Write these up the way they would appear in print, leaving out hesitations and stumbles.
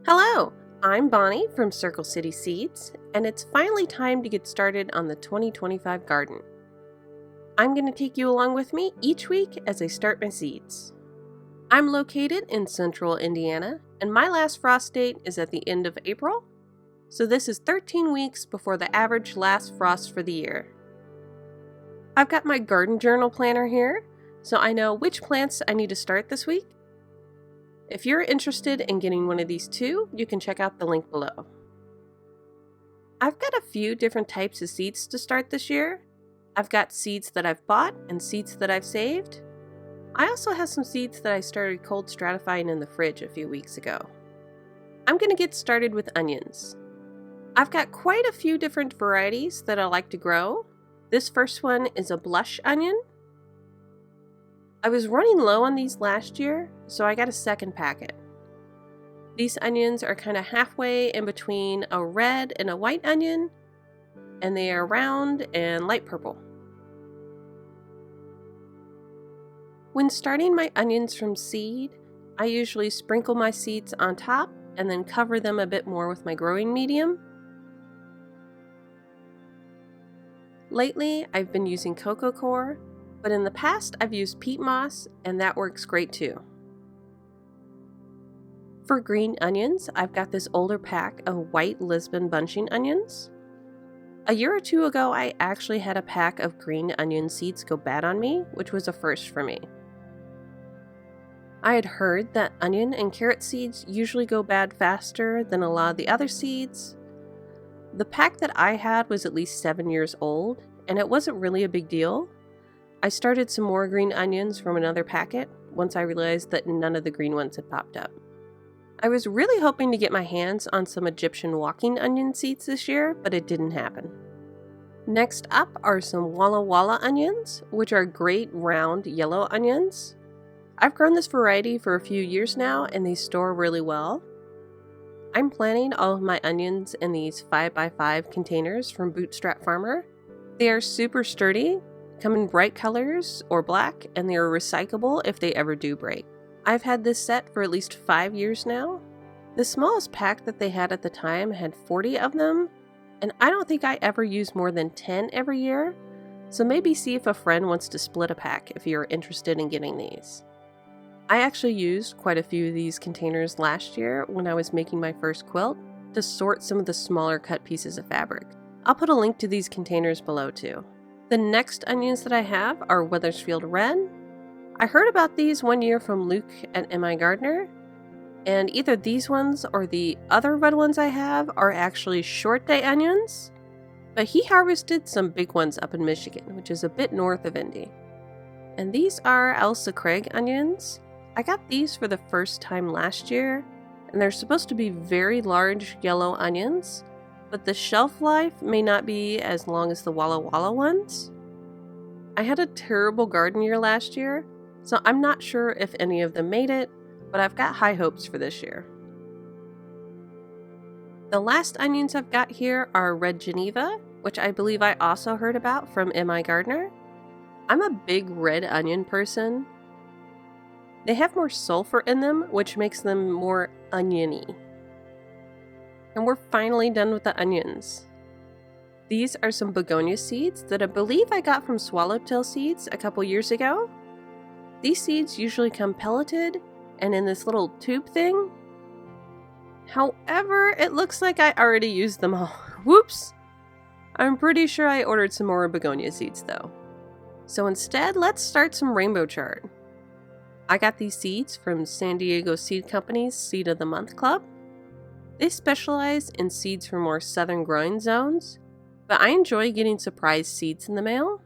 Hello, I'm Bonnie from Circle City Seeds, and it's finally time to get started on the 2025 garden. I'm going to take you along with me each week as I start my seeds. I'm located in central Indiana, and my last frost date is at the end of April, so this is 13 weeks before the average last frost for the year. I've got my garden journal planner here, so I know which plants I need to start this week. If you're interested in getting one of these too, you can check out the link below. I've got a few different types of seeds to start this year. I've got seeds that I've bought and seeds that I've saved. I also have some seeds that I started cold stratifying in the fridge a few weeks ago. I'm going to get started with onions. I've got quite a few different varieties that I like to grow. This first one is a blush onion. I was running low on these last year, so I got a second packet. These onions are kind of halfway in between a red and a white onion, and they are round and light purple. When starting my onions from seed, I usually sprinkle my seeds on top and then cover them a bit more with my growing medium. Lately, I've been using coco coir, but in the past I've used peat moss, and that works great too. For green onions, I've got this older pack of white Lisbon bunching onions. A year or two ago, I actually had a pack of green onion seeds go bad on me, which was a first for me. I had heard that onion and carrot seeds usually go bad faster than a lot of the other seeds. The pack that I had was at least 7 years old, and it wasn't really a big deal. I started some more green onions from another packet once I realized that none of the green ones had popped up. I was really hoping to get my hands on some Egyptian walking onion seeds this year, but it didn't happen. Next up are some Walla Walla onions, which are great round yellow onions. I've grown this variety for a few years now, and they store really well. I'm planting all of my onions in these 5x5 containers from Bootstrap Farmer. They are super sturdy, come in bright colors or black, and they are recyclable if they ever do break. I've had this set for at least 5 years now. The smallest pack that they had at the time had 40 of them, and I don't think I ever use more than 10 every year, so maybe see if a friend wants to split a pack if you're interested in getting these. I actually used quite a few of these containers last year when I was making my first quilt to sort some of the smaller cut pieces of fabric. I'll put a link to these containers below too. The next onions that I have are Wethersfield Red. I heard about these one year from Luke at MI Gardener, and either these ones or the other red ones I have are actually short day onions, but he harvested some big ones up in Michigan, which is a bit north of Indy. And these are Elsa Craig onions. I got these for the first time last year, and they're supposed to be very large yellow onions, but the shelf life may not be as long as the Walla Walla ones. I had a terrible garden year last year, so I'm not sure if any of them made it, but I've got high hopes for this year. The last onions I've got here are Red Geneva, which I believe I also heard about from MI Gardener. I'm a big red onion person. They have more sulfur in them, which makes them more oniony. And we're finally done with the onions. These are some begonia seeds that I believe I got from Swallowtail Seeds a couple years ago. These seeds usually come pelleted and in this little tube thing. However, it looks like I already used them all. Whoops! I'm pretty sure I ordered some more begonia seeds though. So instead, let's start some rainbow chard. I got these seeds from San Diego Seed Company's Seed of the Month Club. They specialize in seeds for more southern growing zones, but I enjoy getting surprise seeds in the mail.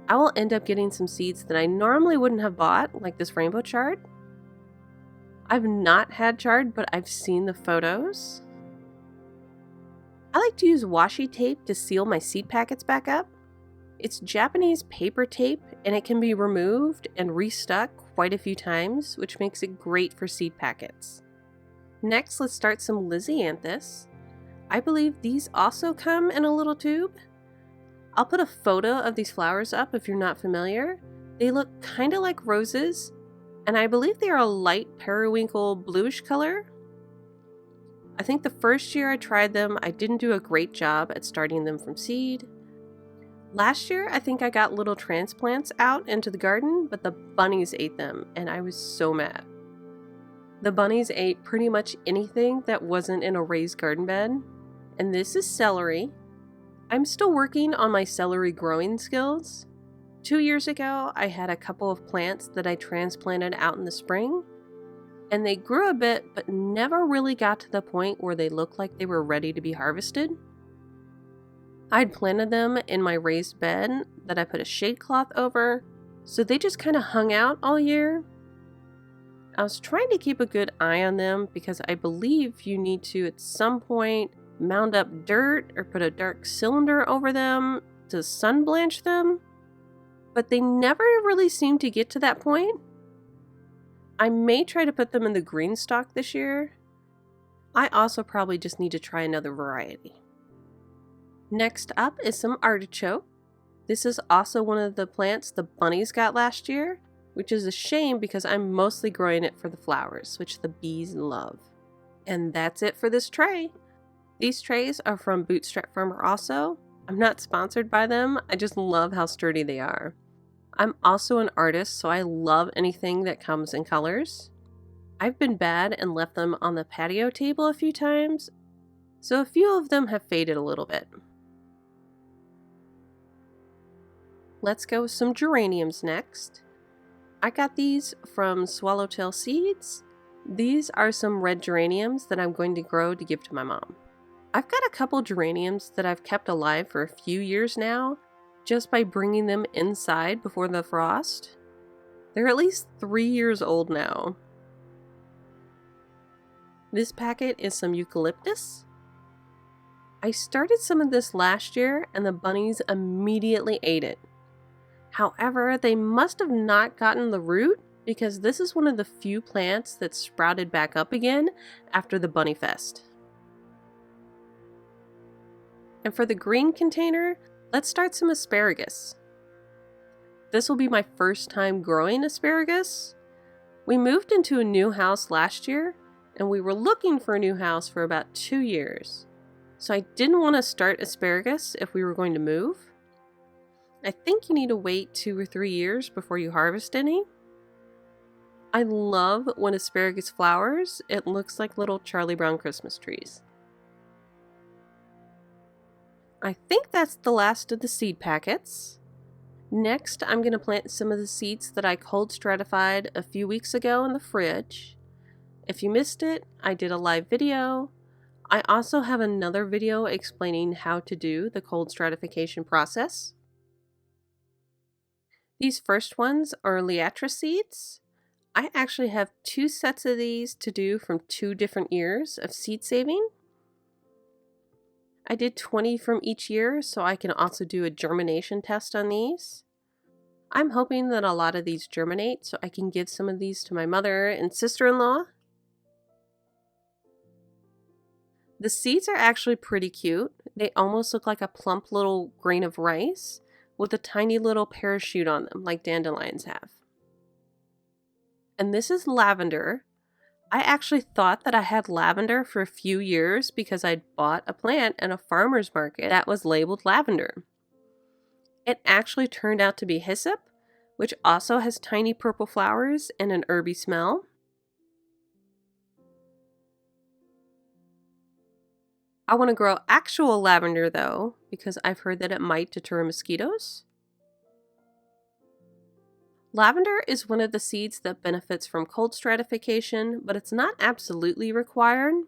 I will end up getting some seeds that I normally wouldn't have bought, like this rainbow chard. I've not had chard, but I've seen the photos. I like to use washi tape to seal my seed packets back up. It's Japanese paper tape, and it can be removed and restuck quite a few times, which makes it great for seed packets. Next, let's start some Lisianthus. I believe these also come in a little tube. I'll put a photo of these flowers up if you're not familiar. They look kind of like roses, and I believe they are a light periwinkle bluish color. I think the first year I tried them, I didn't do a great job at starting them from seed. Last year, I think I got little transplants out into the garden, but the bunnies ate them, and I was so mad. The bunnies ate pretty much anything that wasn't in a raised garden bed. And this is celery. I'm still working on my celery growing skills. 2 years ago, I had a couple of plants that I transplanted out in the spring, and they grew a bit, but never really got to the point where they looked like they were ready to be harvested. I'd planted them in my raised bed that I put a shade cloth over, so they just kind of hung out all year. I was trying to keep a good eye on them because I believe you need to at some point mound up dirt or put a dark cylinder over them to sun blanch them, but they never really seemed to get to that point. I may try to put them in the green stock this year. I also probably just need to try another variety. Next up is some artichoke. This is also one of the plants the bunnies got last year, which is a shame because I'm mostly growing it for the flowers, which the bees love. And that's it for this tray. These trays are from Bootstrap Farmer also. I'm not sponsored by them, I just love how sturdy they are. I'm also an artist, so I love anything that comes in colors. I've been bad and left them on the patio table a few times, so a few of them have faded a little bit. Let's go with some geraniums next. I got these from Swallowtail Seeds. These are some red geraniums that I'm going to grow to give to my mom. I've got a couple geraniums that I've kept alive for a few years now, just by bringing them inside before the frost. They're at least 3 years old now. This packet is some eucalyptus. I started some of this last year and the bunnies immediately ate it. However, they must have not gotten the root because this is one of the few plants that sprouted back up again after the bunny fest. And for the green container, let's start some asparagus. This will be my first time growing asparagus. We moved into a new house last year, and we were looking for a new house for about 2 years. So I didn't want to start asparagus if we were going to move. I think you need to wait 2 or 3 years before you harvest any. I love when asparagus flowers. It looks like little Charlie Brown Christmas trees. I think that's the last of the seed packets. Next, I'm going to plant some of the seeds that I cold stratified a few weeks ago in the fridge. If you missed it, I did a live video. I also have another video explaining how to do the cold stratification process. These first ones are Liatra seeds. I actually have 2 sets of these to do from 2 different years of seed saving. I did 20 from each year, so I can also do a germination test on these. I'm hoping that a lot of these germinate so I can give some of these to my mother and sister-in-law. The seeds are actually pretty cute. They almost look like a plump little grain of rice with a tiny little parachute on them like dandelions have. And this is lavender. I actually thought that I had lavender for a few years because I'd bought a plant at a farmer's market that was labeled lavender. It actually turned out to be hyssop, which also has tiny purple flowers and an herby smell. I want to grow actual lavender though, because I've heard that it might deter mosquitoes. Lavender is one of the seeds that benefits from cold stratification, but it's not absolutely required.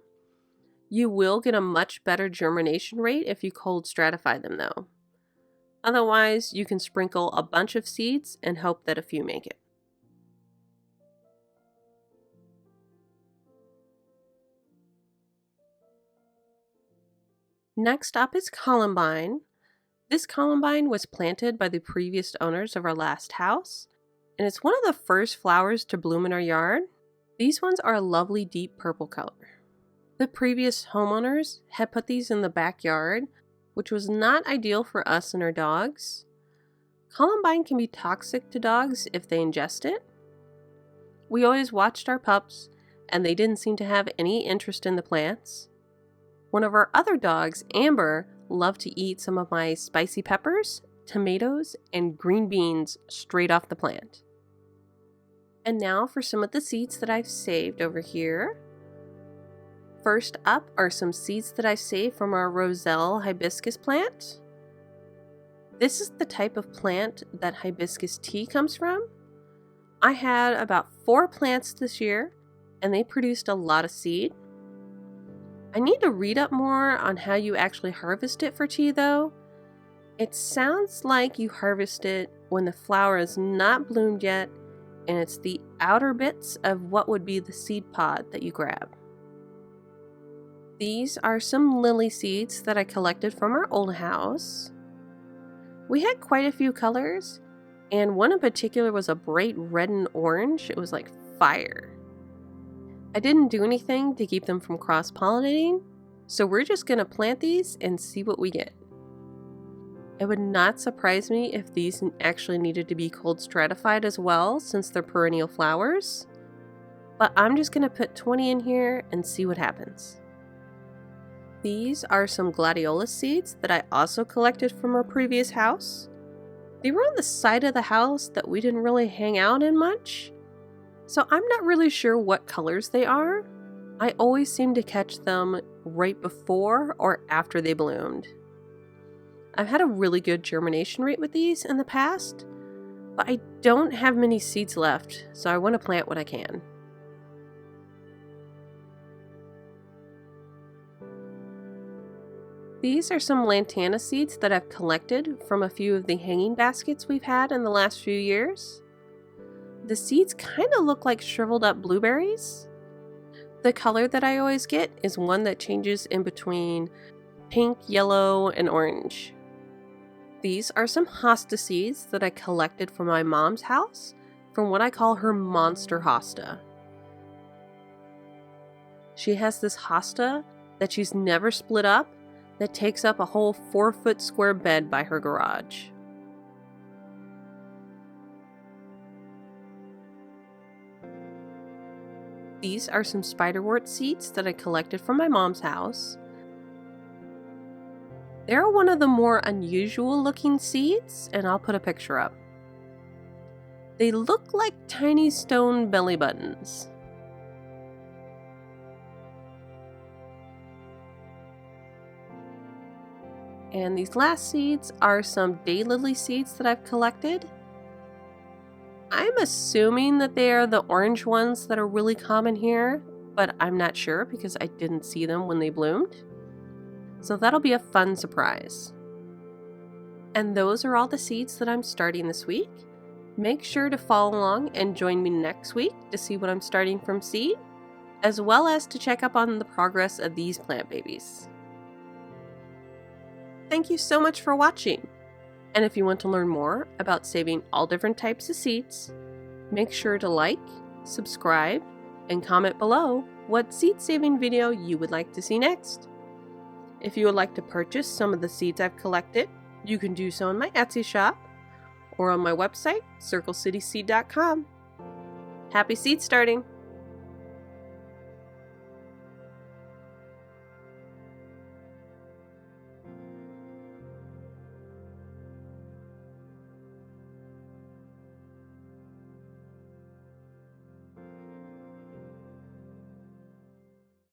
You will get a much better germination rate if you cold stratify them though. Otherwise, you can sprinkle a bunch of seeds and hope that a few make it. Next up is columbine. This columbine was planted by the previous owners of our last house, and it's one of the first flowers to bloom in our yard. These ones are a lovely deep purple color. The previous homeowners had put these in the backyard, which was not ideal for us and our dogs. Columbine can be toxic to dogs if they ingest it. We always watched our pups, and they didn't seem to have any interest in the plants. One of our other dogs, Amber, loved to eat some of my spicy peppers, tomatoes, and green beans straight off the plant. And now for some of the seeds that I've saved over here. First up are some seeds that I saved from our roselle hibiscus plant. This is the type of plant that hibiscus tea comes from. I had about 4 plants this year, and they produced a lot of seed. I need to read up more on how you actually harvest it for tea though. It sounds like you harvest it when the flower is not bloomed yet, and it's the outer bits of what would be the seed pod that you grab. These are some lily seeds that I collected from our old house. We had quite a few colors, and one in particular was a bright red and orange. It was like fire. I didn't do anything to keep them from cross-pollinating, so we're just going to plant these and see what we get. It would not surprise me if these actually needed to be cold stratified as well, since they're perennial flowers. But I'm just going to put 20 in here and see what happens. These are some gladiolus seeds that I also collected from our previous house. They were on the side of the house that we didn't really hang out in much, so I'm not really sure what colors they are. I always seem to catch them right before or after they bloomed. I've had a really good germination rate with these in the past, but I don't have many seeds left, so I want to plant what I can. These are some lantana seeds that I've collected from a few of the hanging baskets we've had in the last few years. The seeds kind of look like shriveled up blueberries. The color that I always get is one that changes in between pink, yellow, and orange. These are some hosta seeds that I collected from my mom's house from what I call her monster hosta. She has this hosta that she's never split up that takes up a whole 4-foot square bed by her garage. These are some spiderwort seeds that I collected from my mom's house. They're one of the more unusual looking seeds, and I'll put a picture up. They look like tiny stone belly buttons. And these last seeds are some daylily seeds that I've collected. I'm assuming that they are the orange ones that are really common here, but I'm not sure because I didn't see them when they bloomed. So that'll be a fun surprise. And those are all the seeds that I'm starting this week. Make sure to follow along and join me next week to see what I'm starting from seed, as well as to check up on the progress of these plant babies. Thank you so much for watching. And if you want to learn more about saving all different types of seeds, make sure to like, subscribe, and comment below what seed saving video you would like to see next. If you would like to purchase some of the seeds I've collected, you can do so in my Etsy shop or on my website, circlecityseed.com. Happy seed starting!